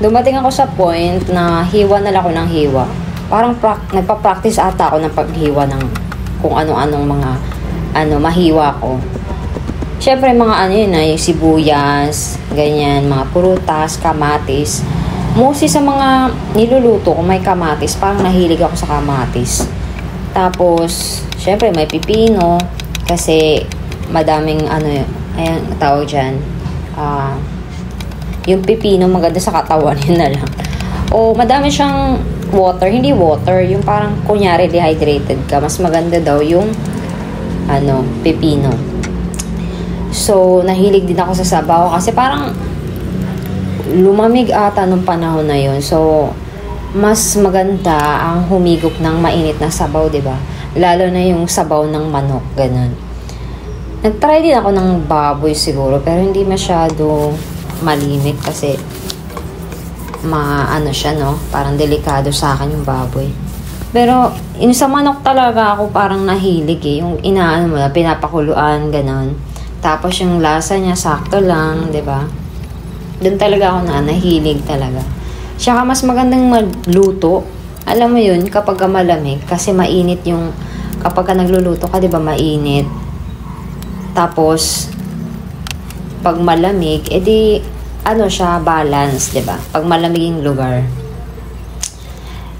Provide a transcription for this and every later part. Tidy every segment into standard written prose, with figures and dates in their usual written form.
Dumating ako sa point na hiwa na lang ako ng hiwa. Parang nagpa-practice ata ako ng paghiwa ng kung ano-anong mga mahiwa ko. Siyempre mga yun yung sibuyas, ganyan, mga prutas, kamatis. Mostly sa mga niluluto kung may kamatis, parang nahilig ako sa kamatis. Tapos, siyempre may pipino kasi madaming ayan, tawag dyan. Yung pipino maganda sa katawan, yun na lang. O madami siyang water, hindi water, yung parang kunyari dehydrated ka. Mas maganda daw yung pipino. So, nahilig din ako sa sabaw kasi parang lumamig ata nung panahon na yun. So, mas maganda ang humigop ng mainit na sabaw, 'di ba? Lalo na yung sabaw ng manok, ganun. Nagtry din ako ng baboy siguro, pero hindi masyado malimit kasi siya, no? Parang delikado sa akin yung baboy. Pero, yung sa manok talaga ako parang nahilig eh. Yung pinapakuluan, ganun. Tapos yung lasa niya, sakto lang, 'di ba? Doon talaga ako nahilig talaga. Tsaka mas magandang magluto. Alam mo yun, kapag malamig, kasi mainit yung, kapag nagluluto ka, 'di ba, mainit. Tapos, pag malamig, edi, siya, balance, 'di ba? Pag malamig yung lugar.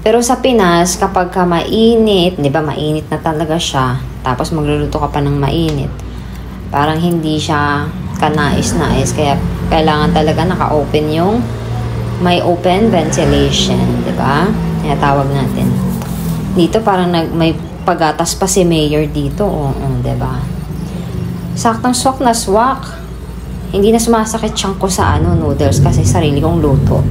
Pero sa Pinas, kapag mainit, 'di ba, mainit na talaga siya, tapos magluluto ka pa ng mainit, parang hindi siya kanais-nais. Kaya kailangan talaga naka-open yung may open ventilation, di ba? Kaya tawag natin. Dito parang may pagatas pa si Mayor dito, di ba? Saktong swak na swak. Hindi na sumasakit siyang ko sa noodles kasi sarili kong luto.